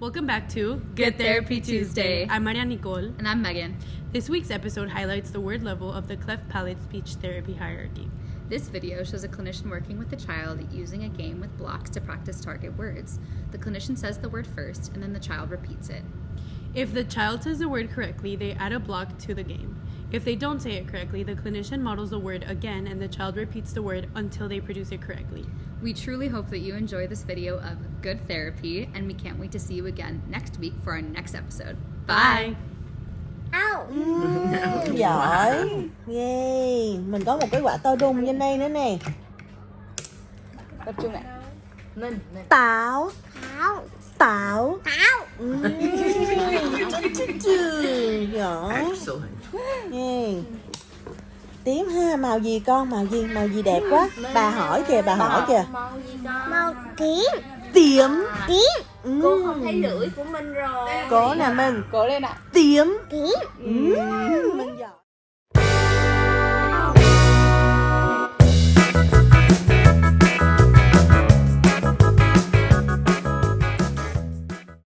Welcome back to Good Therapy Tuesday. I'm Marianicolle. And I'm Megan. This week's episode highlights the word level of the cleft palate speech therapy hierarchy. This video shows a clinician working with a child using a game with blocks to practice target words. The clinician says the word first, and then the child repeats it. If the child says the word correctly, they add a block to the game. If they don't say it correctly, the clinician models the word again, and the child repeats the word until they produce it correctly. We truly hope that you enjoy this video of Good Therapy, and we can't wait to see you again next week for our next episode. Bye! Giỏi. Yeah. Mình có một cái quả to đùng trên đây nữa nè. Tập trung này. Táo. Táo. Giỏi. Yeah. Tím ha, màu gì con, màu gì đẹp quá. Bà hỏi kìa. Màu tím. Tím. Cô không thấy lưỡi của mình rồi. Cố nè Minh. Cố lên ạ. Tím. Tím. Minh giỏi.